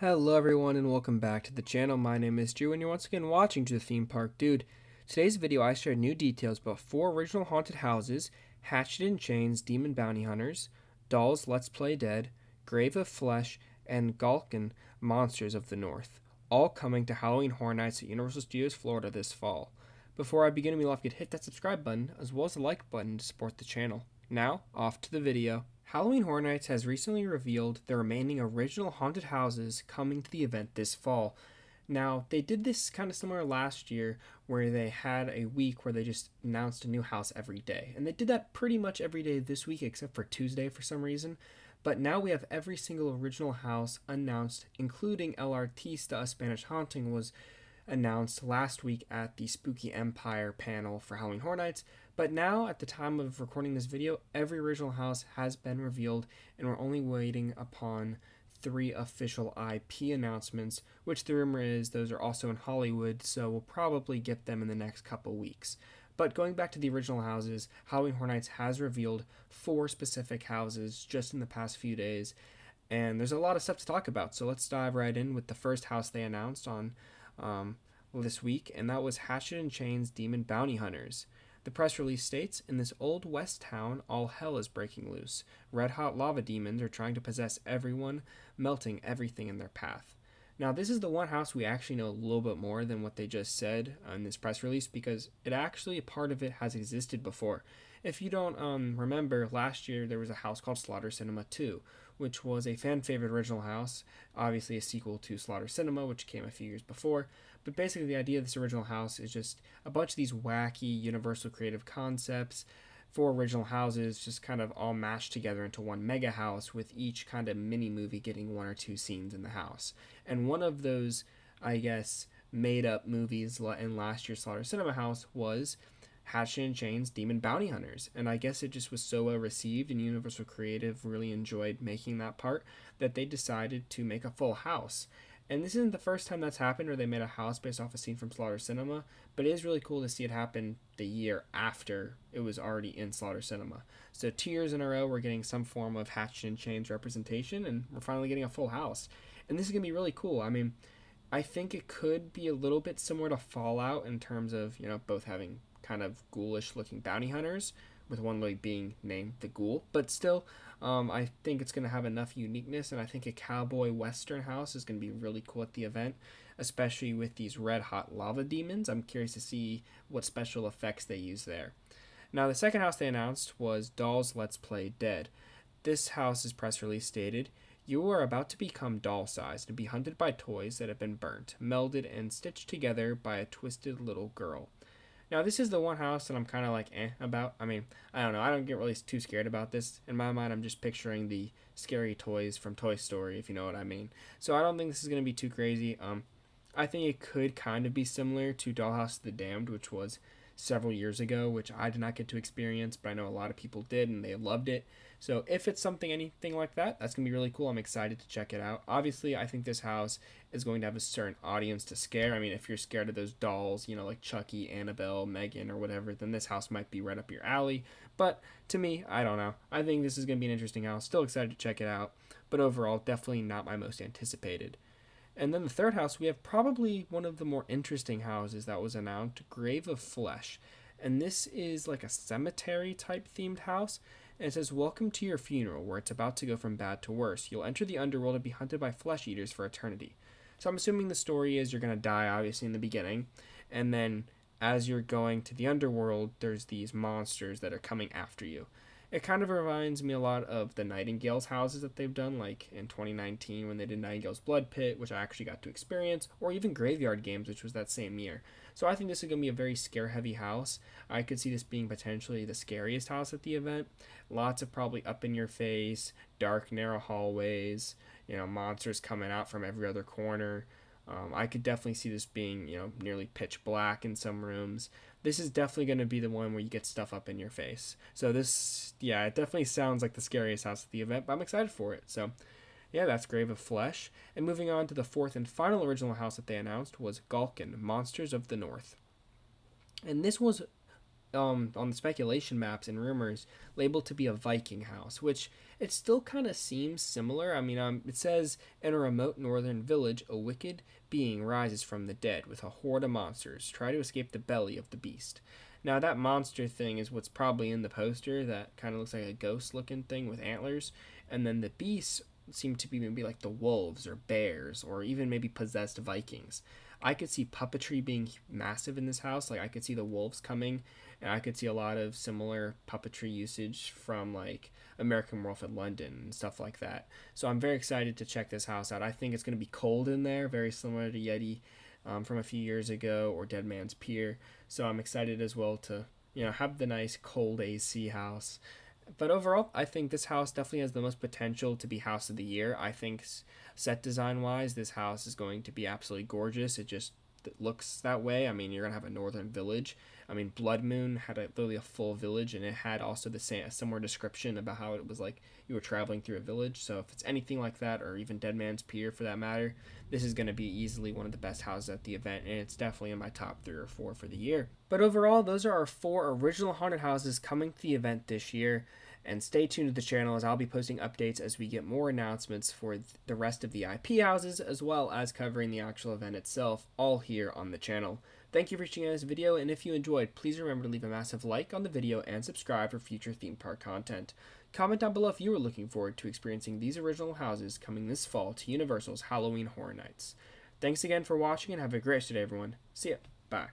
Hello everyone and welcome back to the channel. My name is Drew and you're once again watching To the Theme Park Dude. Today's video I shared new details about 4 original haunted houses, Hatchet and Chains Demon Bounty Hunters, Dolls Let's Play Dead, Grave of Flesh, and Galkin Monsters of the North, all coming to Halloween Horror Nights at Universal Studios Florida this fall. Before I begin, we love you to hit that subscribe button as well as the like button to support the channel. Now, off to the video. Halloween Horror Nights has recently revealed the remaining original haunted houses coming to the event this fall. Now, they did this kind of similar last year where they had a week where they just announced a new house every day. And they did that pretty much every day this week except for Tuesday for some reason. But now we have every single original house announced, including El Artista, A Spanish Haunting, was announced last week at the Spooky Empire panel for Halloween Horror Nights. But now, at the time of recording this video, every original house has been revealed, and we're only waiting upon 3 official IP announcements, which the rumor is those are also in Hollywood, so we'll probably get them in the next couple weeks. But going back to the original houses, Halloween Horror Nights has revealed 4 specific houses just in the past few days, and there's a lot of stuff to talk about, so let's dive right in with the first house they announced on this week, and that was Hatchet and Chains Demon Bounty Hunters. The press release states, in this old west town, all hell is breaking loose. Red-hot lava demons are trying to possess everyone, melting everything in their path. Now, this is the one house we actually know a little bit more than what they just said in this press release because it actually, a part of it has existed before. If you don't remember, last year there was a house called Slaughter Cinema 2, which was a fan-favorite original house, obviously a sequel to Slaughter Cinema, which came a few years before. But basically the idea of this original house is just a bunch of these wacky Universal creative concepts, 4 original houses just kind of all mashed together into one mega house with each kind of mini movie getting 1 or 2 scenes in the house. And one of those, I guess, made up movies in last year's Slaughter Cinema house was Hatchet and Chains Demon Bounty Hunters. And I guess it just was so well received and Universal Creative really enjoyed making that part that they decided to make a full house. And this isn't the first time that's happened where they made a house based off a scene from Slaughter Cinema, but it is really cool to see it happen the year after it was already in Slaughter Cinema. So 2 years in a row, we're getting some form of Hatchet and Chains representation, and we're finally getting a full house. And this is going to be really cool. I mean, I think it could be a little bit similar to Fallout in terms of, both having kind of ghoulish looking bounty hunters, with one like being named the Ghoul, but still, I think it's going to have enough uniqueness, and I think a cowboy western house is going to be really cool at the event, especially with these red hot lava demons. I'm curious to see what special effects they use there. Now, the second house they announced was Dolls Let's Play Dead. This house's press release stated, "You are about to become doll-sized and be hunted by toys that have been burnt, melded, and stitched together by a twisted little girl." Now, this is the one house that I'm kind of like about. I mean, I don't know. I don't get really too scared about this. In my mind, I'm just picturing the scary toys from Toy Story, if you know what I mean. So I don't think this is going to be too crazy. I think it could kind of be similar to Dollhouse of the Damned, which was several years ago, which I did not get to experience, but I know a lot of people did and they loved it. So if it's anything like that, that's going to be really cool. I'm excited to check it out. Obviously, I think this house is going to have a certain audience to scare. I mean, if you're scared of those dolls, like Chucky, Annabelle, Megan, or whatever, then this house might be right up your alley. But to me, I don't know. I think this is going to be an interesting house. Still excited to check it out. But overall, definitely not my most anticipated. And then the third house, we have probably one of the more interesting houses that was announced, Grave of Flesh. And this is like a cemetery type themed house. And it says, "Welcome to your funeral, where it's about to go from bad to worse. You'll enter the underworld and be hunted by flesh eaters for eternity." So I'm assuming the story is you're going to die, obviously, in the beginning. And then as you're going to the underworld, there's these monsters that are coming after you. It kind of reminds me a lot of the Nightingale's houses that they've done, like in 2019 when they did Nightingale's Blood Pit, which I actually got to experience, or even Graveyard Games, which was that same year. So I think this is going to be a very scare-heavy house. I could see this being potentially the scariest house at the event. Lots of probably up-in-your-face, dark, narrow hallways, monsters coming out from every other corner. I could definitely see this being, nearly pitch black in some rooms. This is definitely going to be the one where you get stuff up in your face. So this, it definitely sounds like the scariest house at the event, but I'm excited for it. So, that's Grave of Flesh. And moving on to the fourth and final original house that they announced was Galkin, Monsters of the North. And this was on the speculation maps and rumors labeled to be a Viking house, which it still kind of seems similar. I mean, it says in a remote northern village, a wicked being rises from the dead with a horde of monsters. Try to escape the belly of the beast. Now that monster thing is what's probably in the poster. That kind of looks like a ghost-looking thing with antlers, and then the beasts seem to be maybe like the wolves or bears or even maybe possessed Vikings. I could see puppetry being massive in this house. Like I could see the wolves coming, and I could see a lot of similar puppetry usage from like American Wolf in London and stuff like that. So I'm very excited to check this house out. I think it's going to be cold in there, very similar to Yeti from a few years ago or Dead Man's Pier. So I'm excited as well to have the nice cold AC house. But overall, I think this house definitely has the most potential to be house of the year. I think set design wise, this house is going to be absolutely gorgeous. It just looks that way. I mean, you're gonna have a northern village. I mean, Blood Moon had literally a full village, and it had also the same a similar description about how it was like you were traveling through a village. So if it's anything like that, or even Dead Man's Pier for that matter, this is gonna be easily one of the best houses at the event, and it's definitely in my top 3 or 4 for the year. But overall, those are our 4 original haunted houses coming to the event this year. And stay tuned to the channel as I'll be posting updates as we get more announcements for the rest of the IP houses, as well as covering the actual event itself, all here on the channel. Thank you for watching this video, and if you enjoyed, please remember to leave a massive like on the video and subscribe for future theme park content. Comment down below if you are looking forward to experiencing these original houses coming this fall to Universal's Halloween Horror Nights. Thanks again for watching, and have a great day, everyone. See ya. Bye.